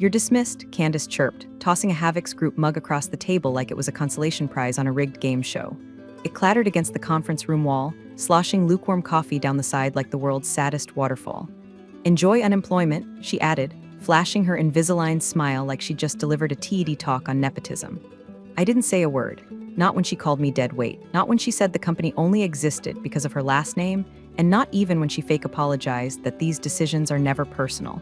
"You're dismissed," Candace chirped, tossing a Havix Group mug across the table like it was a consolation prize on a rigged game show. It clattered against the conference room wall, sloshing lukewarm coffee down the side like the world's saddest waterfall. "Enjoy unemployment," she added, flashing her Invisalign smile like she'd just delivered a TED talk on nepotism. I didn't say a word, not when she called me dead weight, not when she said the company only existed because of her last name, and not even when she fake apologized that these decisions are never personal.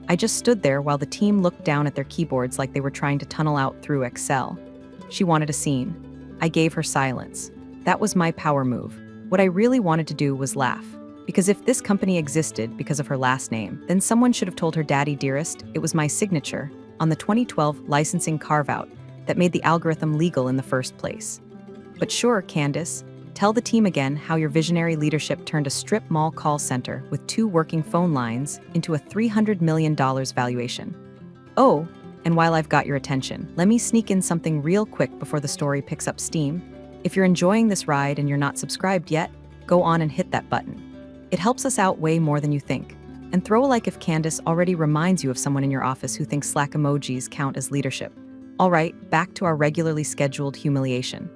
I just stood there while the team looked down at their keyboards like they were trying to tunnel out through Excel. She wanted a scene. I gave her silence. That was my power move. What I really wanted to do was laugh. Because if this company existed because of her last name, then someone should have told her daddy dearest it was my signature on the 2012 licensing carve-out that made the algorithm legal in the first place. But sure, Candace, tell the team again how your visionary leadership turned a strip mall call center with 2 working phone lines into a $300 million valuation. Oh, and while I've got your attention, let me sneak in something real quick before the story picks up steam. If you're enjoying this ride and you're not subscribed yet, go on and hit that button. It helps us out way more than you think. And throw a like if Candace already reminds you of someone in your office who thinks Slack emojis count as leadership. All right, back to our regularly scheduled humiliation.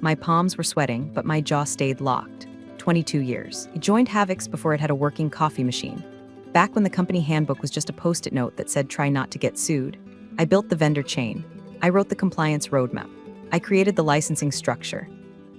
My palms were sweating, but my jaw stayed locked. 22 years. I joined Havix before it had a working coffee machine. Back when the company handbook was just a post-it note that said try not to get sued. I built the vendor chain. I wrote the compliance roadmap. I created the licensing structure.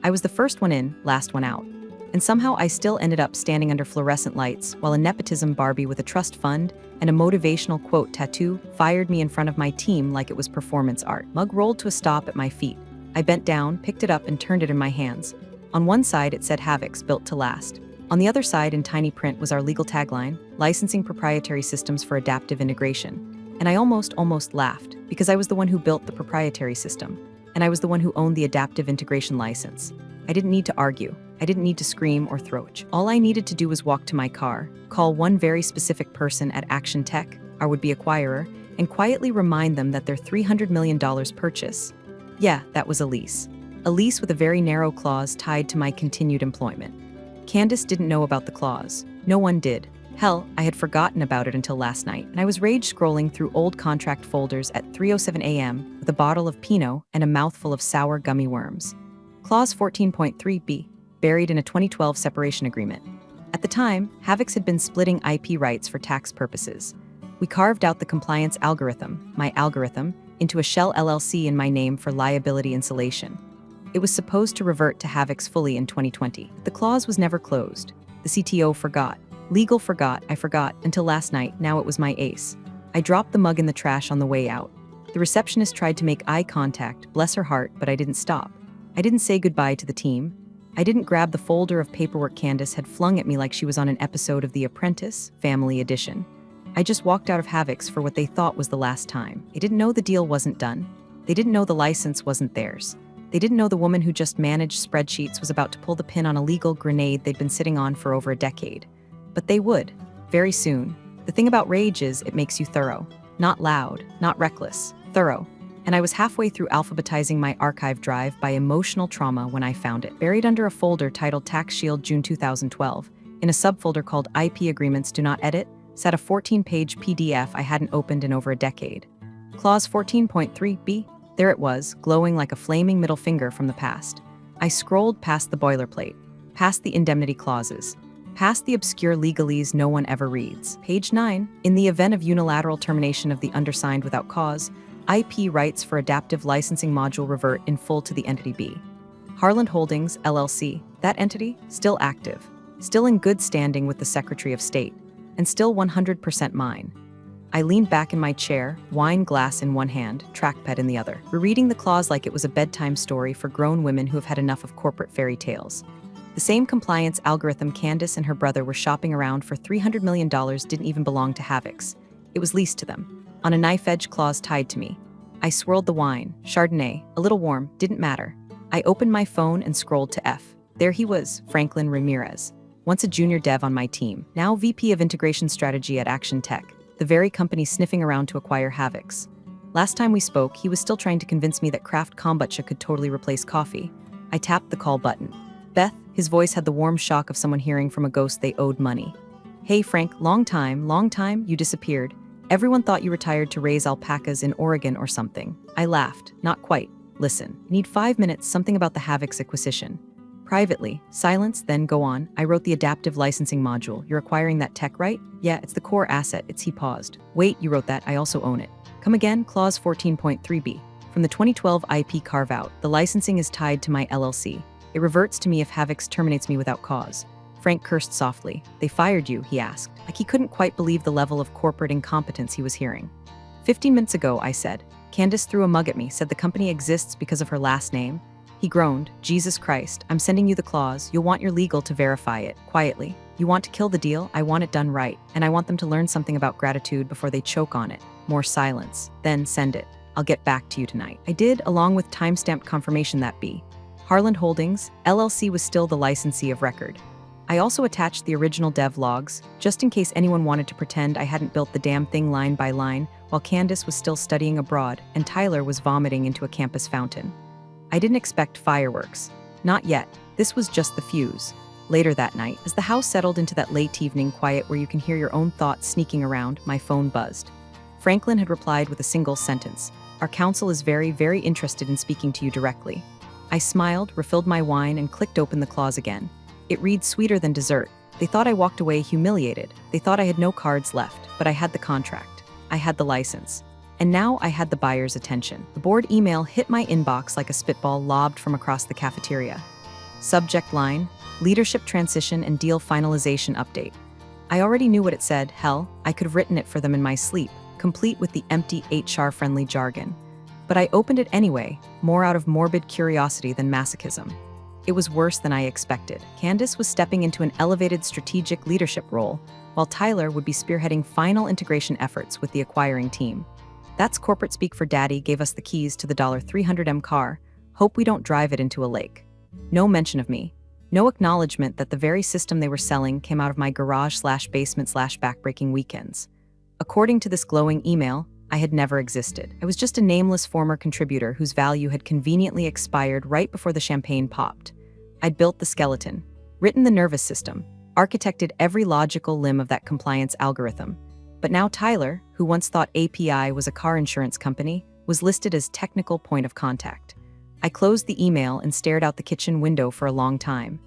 I was the first one in, last one out. And somehow I still ended up standing under fluorescent lights while a Nepotism Barbie with a trust fund and a motivational quote tattoo fired me in front of my team like it was performance art. Mug rolled to a stop at my feet. I bent down, picked it up, and turned it in my hands. On one side it said Havix, built to last. On the other side in tiny print was our legal tagline, licensing proprietary systems for adaptive integration. And I almost laughed, because I was the one who built the proprietary system. And I was the one who owned the adaptive integration license. I didn't need to argue. I didn't need to scream or throw it. All I needed to do was walk to my car, call one very specific person at Action Tech, our would-be acquirer, and quietly remind them that their $300 million purchase, yeah, that was a lease. A lease with a very narrow clause tied to my continued employment. Candace didn't know about the clause. No one did. Hell, I had forgotten about it until last night, and I was rage scrolling through old contract folders at 3:07 a.m. with a bottle of Pinot and a mouthful of sour gummy worms. Clause 14.3b, buried in a 2012 separation agreement. At the time, Havix had been splitting IP rights for tax purposes. We carved out the compliance algorithm, my algorithm, into a shell LLC in my name for liability insulation. It was supposed to revert to Havix fully in 2020. The clause was never closed. The CTO forgot. Legal forgot, I forgot, until last night. Now it was my ace. I dropped the mug in the trash on the way out. The receptionist tried to make eye contact, bless her heart, but I didn't stop. I didn't say goodbye to the team. I didn't grab the folder of paperwork Candace had flung at me like she was on an episode of The Apprentice, Family Edition. I just walked out of Havix for what they thought was the last time. They didn't know the deal wasn't done. They didn't know the license wasn't theirs. They didn't know the woman who just managed spreadsheets was about to pull the pin on a legal grenade they'd been sitting on for over a decade. But they would, very soon. The thing about rage is it makes you thorough. Not loud, not reckless, thorough. And I was halfway through alphabetizing my archive drive by emotional trauma when I found it. Buried under a folder titled Tax Shield June 2012, in a subfolder called IP Agreements Do Not Edit, sat a 14-page PDF I hadn't opened in over a decade. Clause 14.3b, there it was, glowing like a flaming middle finger from the past. I scrolled past the boilerplate, past the indemnity clauses, past the obscure legalese no one ever reads. Page 9, in the event of unilateral termination of the undersigned without cause, IP rights for adaptive licensing module revert in full to the entity B. Harland Holdings, LLC, that entity, still active, still in good standing with the Secretary of State, and still 100% mine. I leaned back in my chair, wine glass in one hand, trackpad in the other, rereading the clause like it was a bedtime story for grown women who have had enough of corporate fairy tales. The same compliance algorithm Candace and her brother were shopping around for $300 million didn't even belong to Havix. It was leased to them, on a knife-edge clause tied to me. I swirled the wine, Chardonnay, a little warm, didn't matter. I opened my phone and scrolled to F. There he was, Franklin Ramirez. Once a junior dev on my team, now VP of Integration Strategy at Action Tech, the very company sniffing around to acquire Havix. Last time we spoke, he was still trying to convince me that craft kombucha could totally replace coffee. I tapped the call button. Beth, his voice had the warm shock of someone hearing from a ghost they owed money. Hey Frank, long time, you disappeared. Everyone thought you retired to raise alpacas in Oregon or something. I laughed. Not quite. Listen, I need 5 minutes, something about the Havoc's acquisition. Privately, silence, then go on. I wrote the adaptive licensing module. You're acquiring that tech, right? Yeah, it's the core asset. He paused. Wait, you wrote that. I also own it. Come again? Clause 14.3b. From the 2012 IP carve-out, the licensing is tied to my LLC. It reverts to me if Havoc's terminates me without cause. Frank cursed softly. They fired you, he asked. Like he couldn't quite believe the level of corporate incompetence he was hearing. 15 minutes ago, I said. Candace threw a mug at me, said the company exists because of her last name. He groaned. Jesus Christ, I'm sending you the clause. You'll want your legal to verify it, quietly. You want to kill the deal? I want it done right, and I want them to learn something about gratitude before they choke on it. More silence. Then send it. I'll get back to you tonight. I did, along with timestamped confirmation that B. Harland Holdings, LLC was still the licensee of record. I also attached the original dev logs, just in case anyone wanted to pretend I hadn't built the damn thing line by line, while Candace was still studying abroad and Tyler was vomiting into a campus fountain. I didn't expect fireworks. Not yet. This was just the fuse. Later that night, as the house settled into that late evening quiet where you can hear your own thoughts sneaking around, my phone buzzed. Franklin had replied with a single sentence. Our counsel is very, very interested in speaking to you directly. I smiled, refilled my wine, and clicked open the clause again. It read sweeter than dessert. They thought I walked away humiliated. They thought I had no cards left, but I had the contract. I had the license. And now I had the buyer's attention. The board email hit my inbox like a spitball lobbed from across the cafeteria. Subject line, leadership transition and deal finalization update. I already knew what it said. Hell, I could have written it for them in my sleep, complete with the empty HR-friendly jargon. But I opened it anyway, more out of morbid curiosity than masochism. It was worse than I expected. Candace was stepping into an elevated strategic leadership role, while Tyler would be spearheading final integration efforts with the acquiring team. That's corporate speak for Daddy gave us the keys to the $300M car. Hope we don't drive it into a lake. No mention of me. No acknowledgement that the very system they were selling came out of my garage/basement/backbreaking weekends. According to this glowing email, I had never existed. I was just a nameless former contributor whose value had conveniently expired right before the champagne popped. I'd built the skeleton, written the nervous system, architected every logical limb of that compliance algorithm. But now Tyler, who once thought API was a car insurance company, was listed as technical point of contact. I closed the email and stared out the kitchen window for a long time.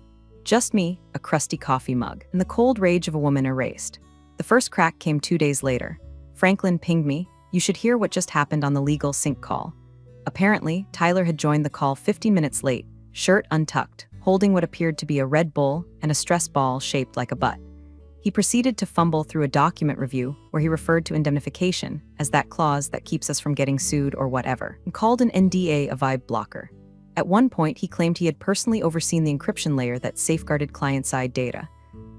Just me, a crusty coffee mug, and the cold rage of a woman erased. The first crack came 2 days later. Franklin pinged me. You should hear what just happened on the legal sync call. Apparently, Tyler had joined the call 15 minutes late, shirt untucked, holding what appeared to be a Red Bull and a stress ball shaped like a butt. He proceeded to fumble through a document review where he referred to indemnification as that clause that keeps us from getting sued or whatever, and called an NDA a vibe blocker. At one point, he claimed he had personally overseen the encryption layer that safeguarded client-side data.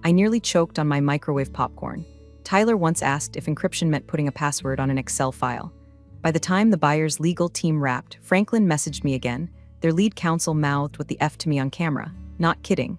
I nearly choked on my microwave popcorn. Tyler once asked if encryption meant putting a password on an Excel file. By the time the buyer's legal team wrapped, Franklin messaged me again. Their lead counsel mouthed with the F to me on camera. Not kidding.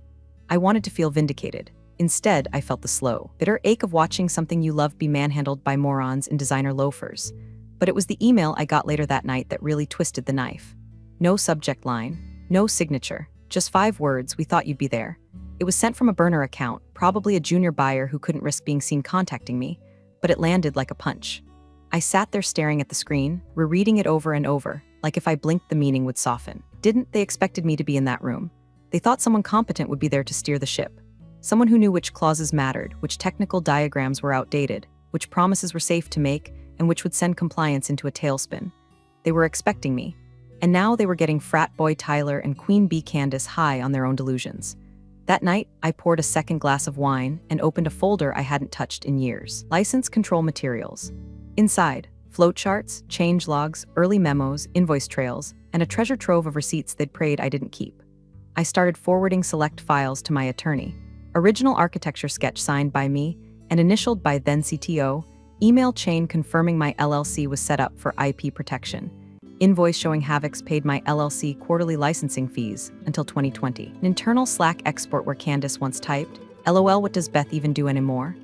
I wanted to feel vindicated. Instead, I felt the slow, bitter ache of watching something you love be manhandled by morons in designer loafers. But it was the email I got later that night that really twisted the knife. No subject line, no signature, just 5 words, we thought you'd be there. It was sent from a burner account, probably a junior buyer who couldn't risk being seen contacting me, but it landed like a punch. I sat there staring at the screen, rereading it over and over, like if I blinked the meaning would soften. Didn't they expected me to be in that room? They thought someone competent would be there to steer the ship. Someone who knew which clauses mattered, which technical diagrams were outdated, which promises were safe to make, and which would send compliance into a tailspin. They were expecting me. And now they were getting frat boy Tyler and Queen Bee Candace high on their own delusions. That night, I poured a second glass of wine and opened a folder I hadn't touched in years. License control materials. Inside, flowcharts, change logs, early memos, invoice trails, and a treasure trove of receipts they'd prayed I didn't keep. I started forwarding select files to my attorney. Original architecture sketch signed by me and initialed by then CTO, email chain confirming my LLC was set up for IP protection. Invoice showing Havoc's paid my LLC quarterly licensing fees until 2020. An internal Slack export where Candace once typed, LOL, what does Beth even do anymore?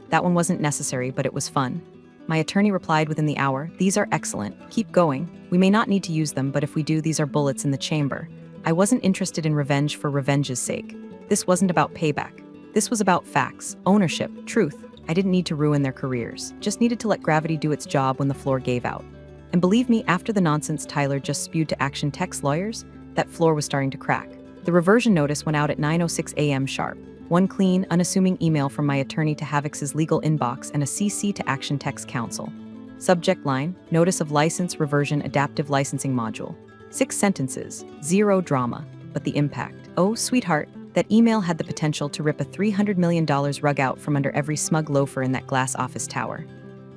That one wasn't necessary, but it was fun. My attorney replied within the hour, these are excellent, keep going. We may not need to use them, but if we do, these are bullets in the chamber. I wasn't interested in revenge for revenge's sake. This wasn't about payback. This was about facts, ownership, truth. I didn't need to ruin their careers, just needed to let gravity do its job when the floor gave out. And believe me, after the nonsense Tyler just spewed to Action Tech's lawyers, that floor was starting to crack. The reversion notice went out at 9:06 a.m. sharp. One clean, unassuming email from my attorney to Havix's legal inbox and a CC to Action Tech's counsel. Subject line, Notice of License Reversion Adaptive Licensing Module. 6 sentences, zero drama, but the impact. Oh, sweetheart, that email had the potential to rip a $300 million rug out from under every smug loafer in that glass office tower.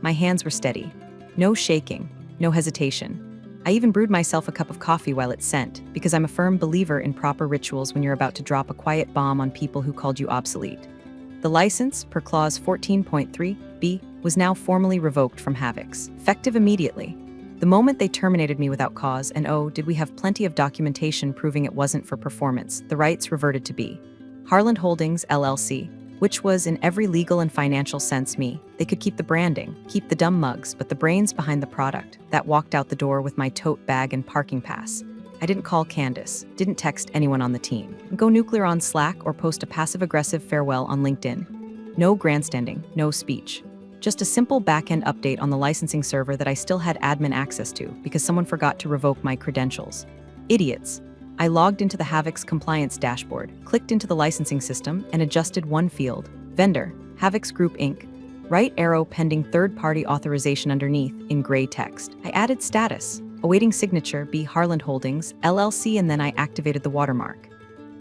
My hands were steady. No shaking, no hesitation. I even brewed myself a cup of coffee while it sent, because I'm a firm believer in proper rituals when you're about to drop a quiet bomb on people who called you obsolete. The license, per clause 14.3b, was now formally revoked from Havix, effective immediately. The moment they terminated me without cause, and oh, did we have plenty of documentation proving it wasn't for performance, the rights reverted to be Harland Holdings, LLC, which was, in every legal and financial sense, me. They could keep the branding, keep the dumb mugs, but the brains behind the product, that walked out the door with my tote bag and parking pass. I didn't call Candace, didn't text anyone on the team, go nuclear on Slack or post a passive-aggressive farewell on LinkedIn. No grandstanding, no speech. Just a simple back-end update on the licensing server that I still had admin access to because someone forgot to revoke my credentials. Idiots. I logged into the Havix compliance dashboard, clicked into the licensing system, and adjusted one field. Vendor, Havix Group Inc. Right arrow pending third-party authorization underneath in gray text. I added status, awaiting signature, B. Harland Holdings, LLC, and then I activated the watermark.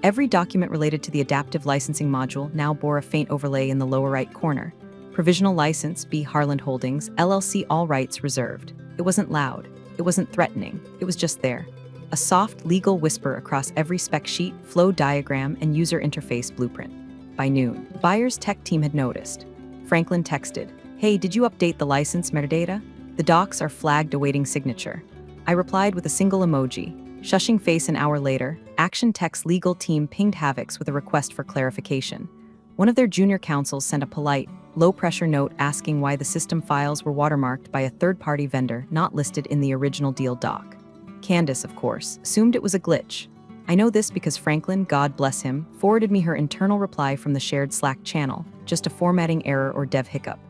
Every document related to the adaptive licensing module now bore a faint overlay in the lower right corner. Provisional license, B. Harland Holdings, LLC, all rights reserved. It wasn't loud. It wasn't threatening. It was just there. A soft legal whisper across every spec sheet, flow diagram, and user interface blueprint. By noon, the buyer's tech team had noticed. Franklin texted, "Hey, did you update the license metadata? The docs are flagged awaiting signature." I replied with a single emoji. Shushing face an hour later, Action Tech's legal team pinged Havix with a request for clarification. One of their junior counsels sent a polite, low-pressure note asking why the system files were watermarked by a third-party vendor not listed in the original deal doc. Candace, of course, assumed it was a glitch. I know this because Franklin, God bless him, forwarded me her internal reply from the shared Slack channel, just a formatting error or dev hiccup.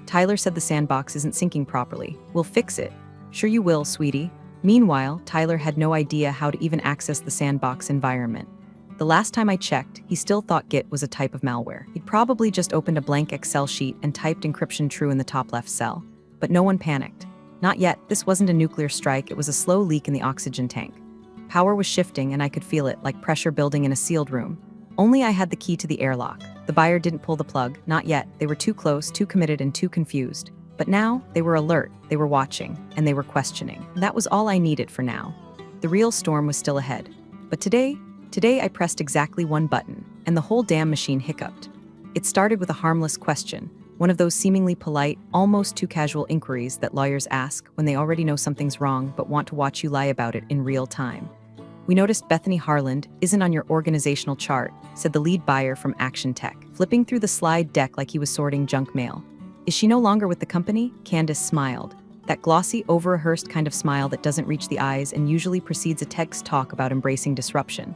Tyler said the sandbox isn't syncing properly. We'll fix it. Sure you will, sweetie. Meanwhile, Tyler had no idea how to even access the sandbox environment. The last time I checked, he still thought Git was a type of malware. He'd probably just opened a blank Excel sheet and typed encryption true in the top left cell. But no one panicked. Not yet. This wasn't a nuclear strike, it was a slow leak in the oxygen tank. Power was shifting and I could feel it, like pressure building in a sealed room. Only I had the key to the airlock. The buyer didn't pull the plug, not yet. They were too close, too committed, and too confused. But now, they were alert, they were watching, and they were questioning. That was all I needed for now. The real storm was still ahead. But today I pressed exactly one button, and the whole damn machine hiccuped. It started with a harmless question. One of those seemingly polite, almost too casual inquiries that lawyers ask when they already know something's wrong but want to watch you lie about it in real time. "We noticed Bethany Harland isn't on your organizational chart," said the lead buyer from Action Tech, flipping through the slide deck like he was sorting junk mail. "Is she no longer with the company?" Candace smiled. That glossy, over-rehearsed kind of smile that doesn't reach the eyes and usually precedes a text talk about embracing disruption.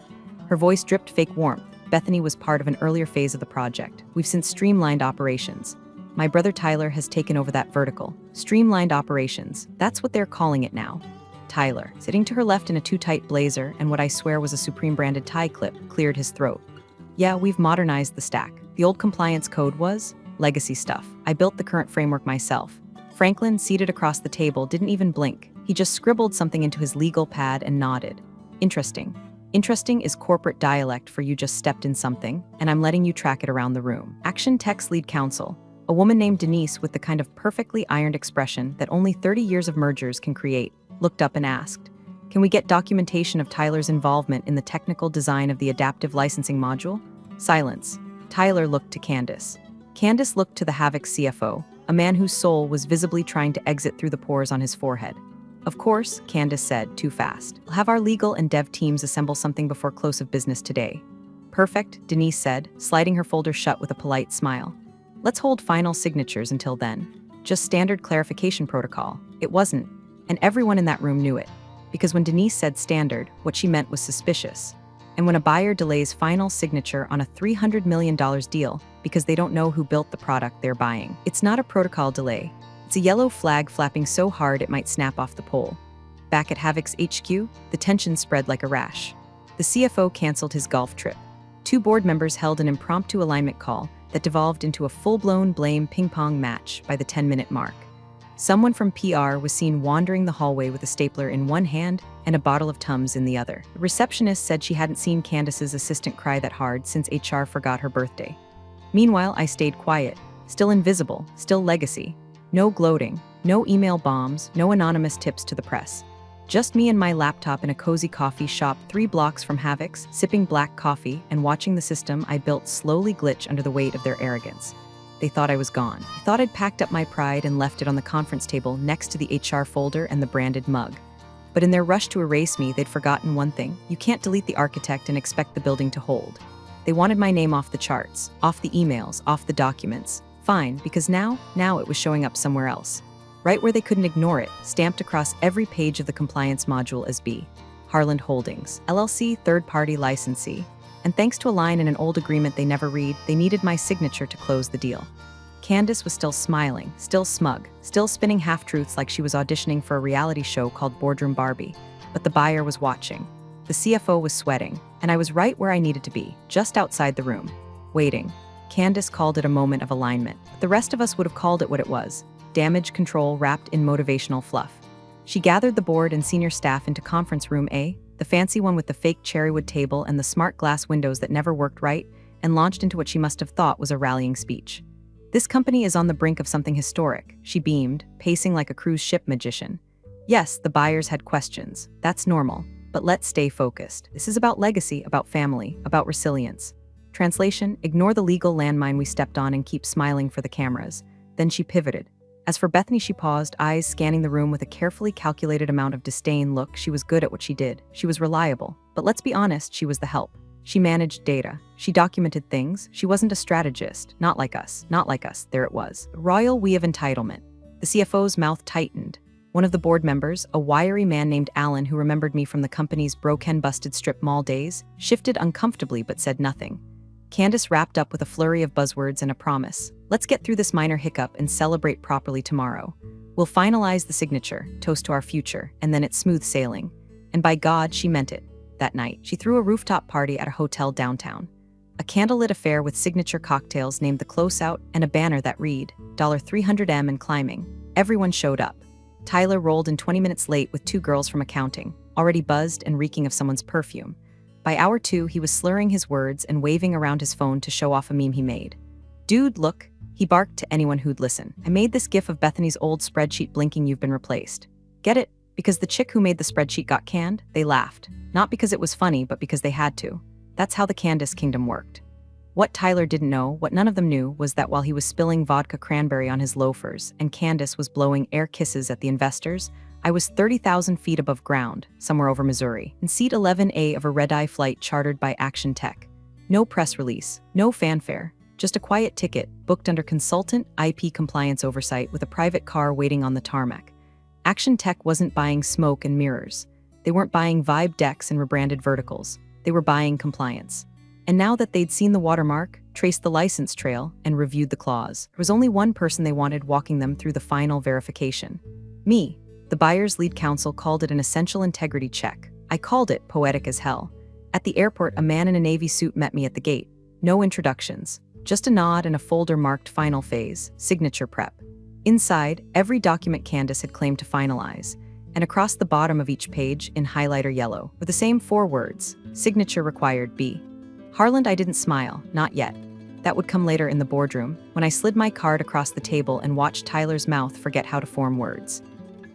Her voice dripped fake warmth. Bethany was part of an earlier phase of the project. We've since streamlined operations. My brother Tyler has taken over that vertical. Streamlined operations. That's what they're calling it now. Tyler, sitting to her left in a too-tight blazer and what I swear was a Supreme-branded tie clip, cleared his throat. "Yeah, we've modernized the stack. The old compliance code was legacy stuff. I built the current framework myself." Franklin, seated across the table, didn't even blink. He just scribbled something into his legal pad and nodded. "Interesting. Interesting is corporate dialect for you just stepped in something, and I'm letting you track it around the room." Action Tech's lead counsel, a woman named Denise with the kind of perfectly ironed expression that only 30 years of mergers can create, looked up and asked, "Can we get documentation of Tyler's involvement in the technical design of the adaptive licensing module?" Silence. Tyler looked to Candace. Candace looked to the Havix CFO, a man whose soul was visibly trying to exit through the pores on his forehead. "Of course," Candace said, too fast. "We'll have our legal and dev teams assemble something before close of business today." "Perfect," Denise said, sliding her folder shut with a polite smile. "Let's hold final signatures until then. Just standard clarification protocol." It wasn't, and everyone in that room knew it. Because when Denise said standard, what she meant was suspicious. And when a buyer delays final signature on a $300 million deal because they don't know who built the product they're buying, it's not a protocol delay. It's a yellow flag flapping so hard it might snap off the pole. Back at Havoc's HQ, the tension spread like a rash. The CFO canceled his golf trip. 2 board members held an impromptu alignment call that devolved into a full-blown blame ping-pong match by the 10-minute mark. Someone from PR was seen wandering the hallway with a stapler in one hand and a bottle of Tums in the other. The receptionist said she hadn't seen Candace's assistant cry that hard since HR forgot her birthday. Meanwhile, I stayed quiet, still invisible, still legacy. No gloating, no email bombs, no anonymous tips to the press. Just me and my laptop in a cozy coffee shop 3 blocks from Havoc's, sipping black coffee and watching the system I built slowly glitch under the weight of their arrogance. They thought I was gone. They thought I'd packed up my pride and left it on the conference table next to the HR folder and the branded mug. But in their rush to erase me, they'd forgotten one thing. You can't delete the architect and expect the building to hold. They wanted my name off the charts, off the emails, off the documents. Fine, because now it was showing up somewhere else. Right where they couldn't ignore it, stamped across every page of the compliance module as B. Harland Holdings, LLC, third-party licensee. And thanks to a line in an old agreement they never read, they needed my signature to close the deal. Candace was still smiling, still smug, still spinning half-truths like she was auditioning for a reality show called Boardroom Barbie. But the buyer was watching. The CFO was sweating, and I was right where I needed to be, just outside the room, waiting. Candace called it a moment of alignment. The rest of us would have called it what it was. Damage control wrapped in motivational fluff. She gathered the board and senior staff into conference room A, the fancy one with the fake cherrywood table and the smart glass windows that never worked right, and launched into what she must have thought was a rallying speech. This company is on the brink of something historic, she beamed, pacing like a cruise ship magician. Yes, the buyers had questions. That's normal. But let's stay focused. This is about legacy, about family, about resilience. Translation, ignore the legal landmine we stepped on and keep smiling for the cameras. Then she pivoted. As for Bethany, she paused, eyes scanning the room with a carefully calculated amount of disdain. Look, she was good at what she did. She was reliable. But let's be honest, she was the help. She managed data. She documented things. She wasn't a strategist. Not like us. Not like us. There it was. The royal we of entitlement. The CFO's mouth tightened. One of the board members, a wiry man named Alan who remembered me from the company's broken-busted strip mall days, shifted uncomfortably but said nothing. Candace wrapped up with a flurry of buzzwords and a promise. Let's get through this minor hiccup and celebrate properly tomorrow. We'll finalize the signature, toast to our future, and then it's smooth sailing. And by God, she meant it. That night, she threw a rooftop party at a hotel downtown. A candlelit affair with signature cocktails named The Closeout and a banner that read, $300M and climbing. Everyone showed up. Tyler rolled in 20 minutes late with 2 girls from accounting, already buzzed and reeking of someone's perfume. By hour 2, he was slurring his words and waving around his phone to show off a meme he made. Dude, look, he barked to anyone who'd listen. I made this gif of Bethany's old spreadsheet blinking you've been replaced. Get it? Because the chick who made the spreadsheet got canned? They laughed. Not because it was funny, but because they had to. That's how the Candace Kingdom worked. What Tyler didn't know, what none of them knew, was that while he was spilling vodka cranberry on his loafers and Candace was blowing air kisses at the investors, I was 30,000 feet above ground, somewhere over Missouri, in seat 11A of a red-eye flight chartered by Action Tech. No press release, no fanfare, just a quiet ticket booked under consultant IP compliance oversight with a private car waiting on the tarmac. Action Tech wasn't buying smoke and mirrors. They weren't buying Vibe decks and rebranded verticals. They were buying compliance. And now that they'd seen the watermark, traced the license trail, and reviewed the clause, there was only one person they wanted walking them through the final verification. Me. The buyer's lead counsel called it an essential integrity check. I called it poetic as hell. At the airport, a man in a navy suit met me at the gate. No introductions. Just a nod and a folder marked final phase, signature prep. Inside, every document Candace had claimed to finalize, and across the bottom of each page, in highlighter yellow, were the same 4 words, signature required B. Harland, I didn't smile, not yet. That would come later in the boardroom, when I slid my card across the table and watched Tyler's mouth forget how to form words.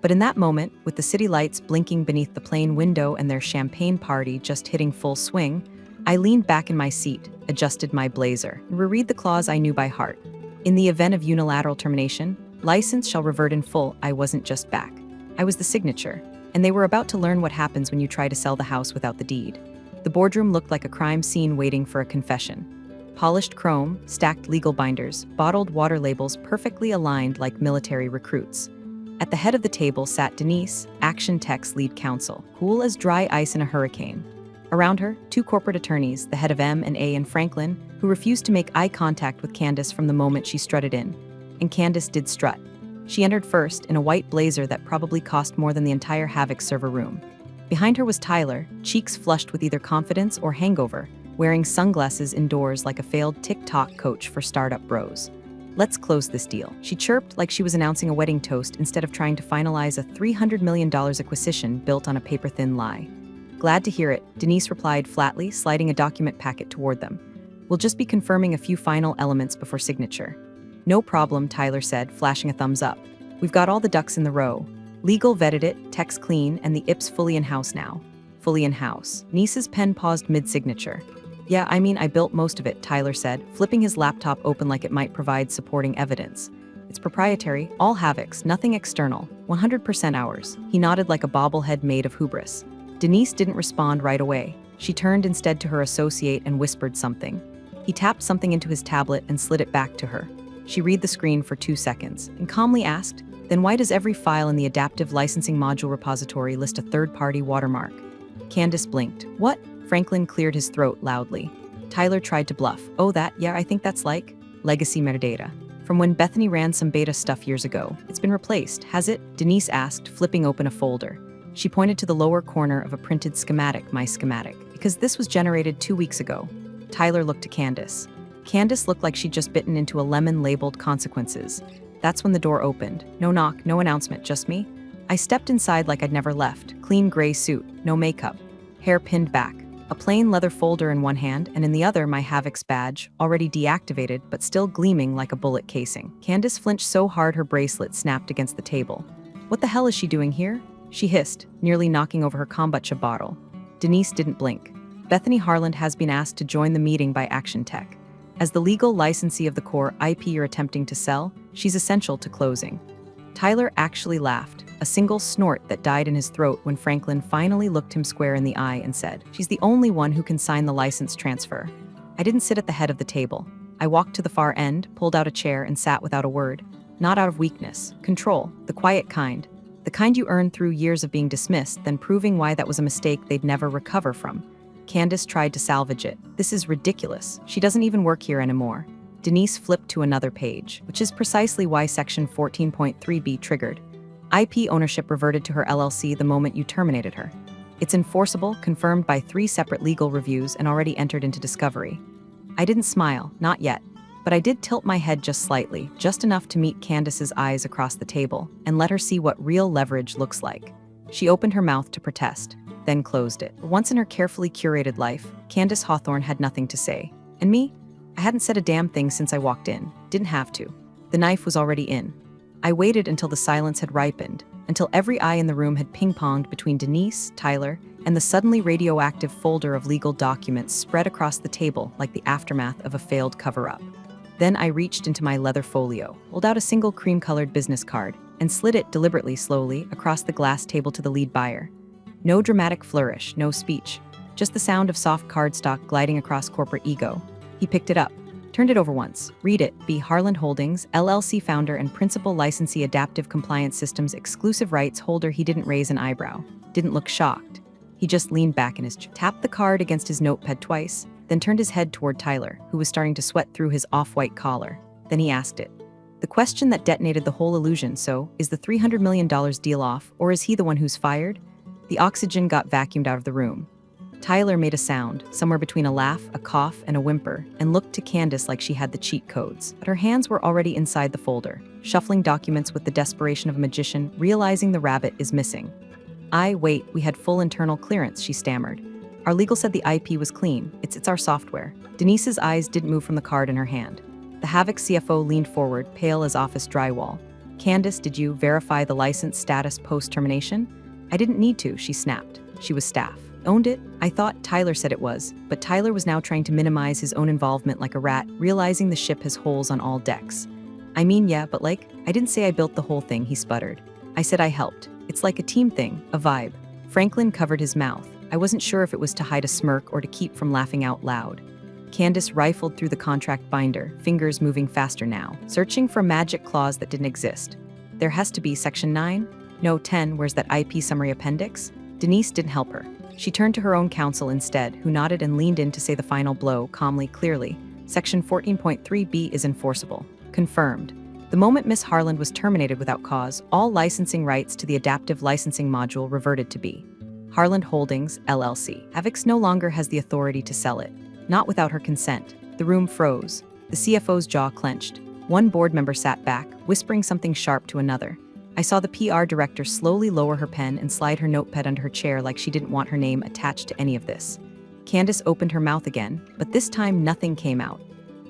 But in that moment, with the city lights blinking beneath the plane window and their champagne party just hitting full swing, I leaned back in my seat, adjusted my blazer, and reread the clause I knew by heart. In the event of unilateral termination, license shall revert in full. I wasn't just back. I was the signature, and they were about to learn what happens when you try to sell the house without the deed. The boardroom looked like a crime scene waiting for a confession. Polished chrome, stacked legal binders, bottled water labels perfectly aligned like military recruits. At the head of the table sat Denise, Action Tech's lead counsel, cool as dry ice in a hurricane. Around her, two corporate attorneys, the head of M&A and Franklin, who refused to make eye contact with Candace from the moment she strutted in. And Candace did strut. She entered first in a white blazer that probably cost more than the entire Havoc server room. Behind her was Tyler, cheeks flushed with either confidence or hangover, wearing sunglasses indoors like a failed TikTok coach for startup bros. "Let's close this deal," she chirped like she was announcing a wedding toast instead of trying to finalize a $300 million acquisition built on a paper-thin lie. "Glad to hear it," Denise replied flatly, sliding a document packet toward them. "We'll just be confirming a few final elements before signature." "No problem," Tyler said, flashing a thumbs up. "We've got all the ducks in the row. Legal vetted it, tech's clean, and the IP's fully in-house now." "Fully in-house." Denise's pen paused mid-signature. "Yeah, I mean, I built most of it," Tyler said, flipping his laptop open like it might provide supporting evidence. "It's proprietary, all Havoc's, nothing external, 100% ours." He nodded like a bobblehead made of hubris. Denise didn't respond right away. She turned instead to her associate and whispered something. He tapped something into his tablet and slid it back to her. She read the screen for 2 seconds and calmly asked, "Then why does every file in the adaptive licensing module repository list a third-party watermark?" Candace blinked. "What?" Franklin cleared his throat loudly. Tyler tried to bluff. "Oh, that, yeah, I think that's like legacy metadata. From when Bethany ran some beta stuff years ago. It's been replaced, has it?" Denise asked, flipping open a folder. She pointed to the lower corner of a printed schematic, my schematic, because this was generated 2 weeks ago. Tyler looked to Candace. Candace looked like she'd just bitten into a lemon labeled consequences. That's when the door opened. No knock, no announcement, just me. I stepped inside like I'd never left. Clean gray suit, no makeup. Hair pinned back. A plain leather folder in one hand, and in the other my Havoc's badge, already deactivated but still gleaming like a bullet casing. Candace flinched so hard her bracelet snapped against the table. "What the hell is she doing here?" she hissed, nearly knocking over her kombucha bottle. Denise didn't blink. "Bethany Harland has been asked to join the meeting by Action Tech. As the legal licensee of the core IP you're attempting to sell, she's essential to closing." Tyler actually laughed, a single snort that died in his throat when Franklin finally looked him square in the eye and said, "She's the only one who can sign the license transfer." I didn't sit at the head of the table. I walked to the far end, pulled out a chair, and sat without a word. Not out of weakness. Control. The quiet kind. The kind you earn through years of being dismissed, then proving why that was a mistake they'd never recover from. Candace tried to salvage it. "This is ridiculous. She doesn't even work here anymore." Denise flipped to another page, which is precisely why Section 14.3b triggered. IP ownership reverted to her LLC the moment you terminated her. It's enforceable, confirmed by 3 separate legal reviews, and already entered into discovery. I didn't smile, not yet, but I did tilt my head just slightly, just enough to meet Candace's eyes across the table, and let her see what real leverage looks like. She opened her mouth to protest, then closed it. Once in her carefully curated life, Candace Hawthorne had nothing to say. And me? I hadn't said a damn thing since I walked in. Didn't have to. The knife was already in. I waited until the silence had ripened, until every eye in the room had ping-ponged between Denise, Tyler, and the suddenly radioactive folder of legal documents spread across the table like the aftermath of a failed cover-up. Then I reached into my leather folio, pulled out a single cream-colored business card, and slid it deliberately slowly across the glass table to the lead buyer. No dramatic flourish, no speech, just the sound of soft cardstock gliding across corporate ego. He picked it up, turned it over once. "Read it. B. Harland Holdings, LLC founder and principal licensee Adaptive Compliance Systems exclusive rights holder." He didn't raise an eyebrow, didn't look shocked. He just leaned back in his chair, tapped the card against his notepad twice, then turned his head toward Tyler, who was starting to sweat through his off-white collar. Then he asked it. The question that detonated the whole illusion. "So, is the $300 million deal off, or is he the one who's fired?" The oxygen got vacuumed out of the room. Tyler made a sound, somewhere between a laugh, a cough, and a whimper, and looked to Candace like she had the cheat codes. But her hands were already inside the folder, shuffling documents with the desperation of a magician, realizing the rabbit is missing. Wait, we had full internal clearance," she stammered. "Our legal said the IP was clean. It's our software." Denise's eyes didn't move from the card in her hand. The Havoc CFO leaned forward, pale as office drywall. "Candace, did you verify the license status post-termination?" "I didn't need to," she snapped. She was staff. "Owned it? I thought Tyler said it was," but Tyler was now trying to minimize his own involvement like a rat, realizing the ship has holes on all decks. "I mean, yeah, but like, I didn't say I built the whole thing," he sputtered. "I said I helped. It's like a team thing, a vibe." Franklin covered his mouth. I wasn't sure if it was to hide a smirk or to keep from laughing out loud. Candace rifled through the contract binder, fingers moving faster now, searching for a magic clause that didn't exist. "There has to be Section 9? No, 10, where's that IP summary appendix?" Denise didn't help her. She turned to her own counsel instead, who nodded and leaned in to say the final blow, calmly, clearly. Section 14.3b is enforceable. Confirmed. The moment Miss Harland was terminated without cause, all licensing rights to the adaptive licensing module reverted to B. Harland Holdings, LLC. Havix no longer has the authority to sell it. Not without her consent. The room froze. The CFO's jaw clenched. One board member sat back, whispering something sharp to another. I saw the PR director slowly lower her pen and slide her notepad under her chair like she didn't want her name attached to any of this. Candace opened her mouth again, but this time nothing came out.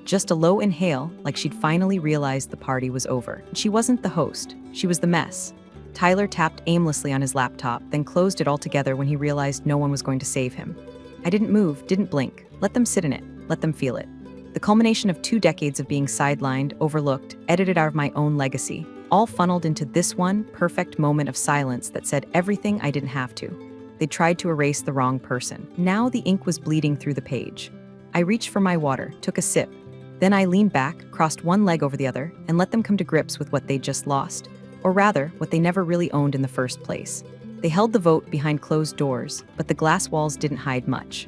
Just a low inhale, like she'd finally realized the party was over. She wasn't the host. She was the mess. Tyler tapped aimlessly on his laptop, then closed it altogether when he realized no one was going to save him. I didn't move, didn't blink. Let them sit in it. Let them feel it. The culmination of 2 decades of being sidelined, overlooked, edited out of my own legacy, all funneled into this one perfect moment of silence that said everything I didn't have to. They tried to erase the wrong person. Now the ink was bleeding through the page. I reached for my water, took a sip. Then I leaned back, crossed one leg over the other, and let them come to grips with what they'd just lost. Or rather, what they never really owned in the first place. They held the vote behind closed doors, but the glass walls didn't hide much.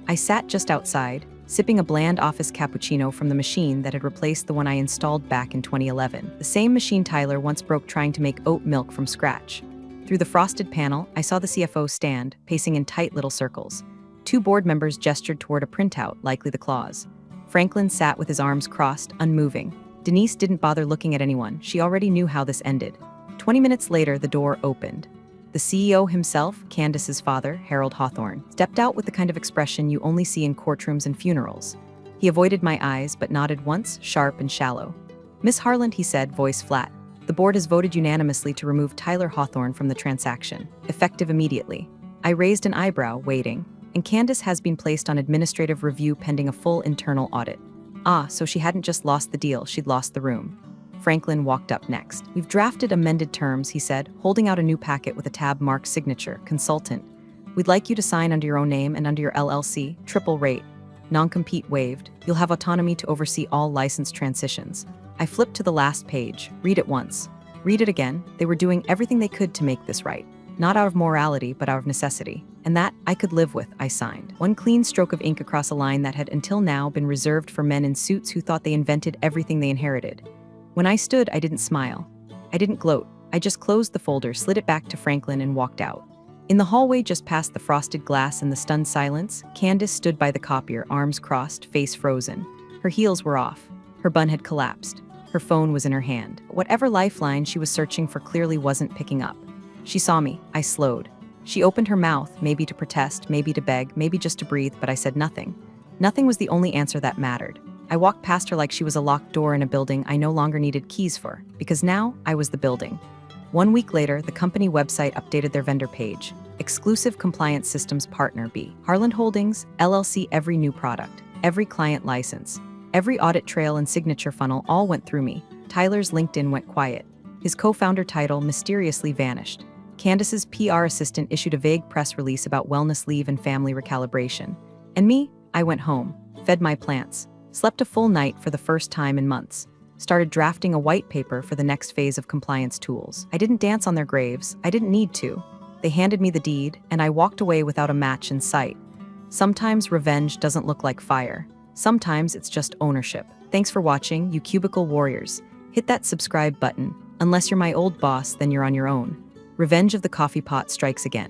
I sat just outside, sipping a bland office cappuccino from the machine that had replaced the one I installed back in 2011. The same machine Tyler once broke trying to make oat milk from scratch. Through the frosted panel, I saw the CFO stand, pacing in tight little circles. 2 board members gestured toward a printout, likely the clause. Franklin sat with his arms crossed, unmoving. Denise didn't bother looking at anyone. She already knew how this ended. 20 minutes later, the door opened. The CEO himself, Candace's father, Harold Hawthorne, stepped out with the kind of expression you only see in courtrooms and funerals. He avoided my eyes, but nodded once, sharp and shallow. "Miss Harland," he said, voice flat, "the board has voted unanimously to remove Tyler Hawthorne from the transaction, effective immediately." I raised an eyebrow, waiting. "And Candace has been placed on administrative review pending a full internal audit." Ah, so she hadn't just lost the deal, she'd lost the room. Franklin walked up next. "We've drafted amended terms," he said, holding out a new packet with a tab marked signature, consultant. "We'd like you to sign under your own name and under your LLC, triple rate. Non-compete waived. You'll have autonomy to oversee all license transitions." I flipped to the last page. Read it once. Read it again. They were doing everything they could to make this right. Not out of morality, but out of necessity. And that I could live with, I signed. One clean stroke of ink across a line that had until now been reserved for men in suits who thought they invented everything they inherited. When I stood, I didn't smile. I didn't gloat. I just closed the folder, slid it back to Franklin, and walked out. In the hallway just past the frosted glass and the stunned silence, Candace stood by the copier, arms crossed, face frozen. Her heels were off. Her bun had collapsed. Her phone was in her hand. Whatever lifeline she was searching for clearly wasn't picking up. She saw me. I slowed. She opened her mouth, maybe to protest, maybe to beg, maybe just to breathe, but I said nothing. Nothing was the only answer that mattered. I walked past her like she was a locked door in a building I no longer needed keys for, because now I was the building. 1 week later, the company website updated their vendor page. Exclusive compliance systems partner B. Harland Holdings, LLC. Every new product, every client license, every audit trail and signature funnel all went through me. Tyler's LinkedIn went quiet. His co-founder title mysteriously vanished. Candace's PR assistant issued a vague press release about wellness leave and family recalibration. And me, I went home, fed my plants, slept a full night for the first time in months, started drafting a white paper for the next phase of compliance tools. I didn't dance on their graves. I didn't need to. They handed me the deed, and I walked away without a match in sight. Sometimes revenge doesn't look like fire. Sometimes it's just ownership. Thanks for watching, you cubicle warriors. Hit that subscribe button. Unless you're my old boss, then you're on your own. Revenge of the coffee pot strikes again.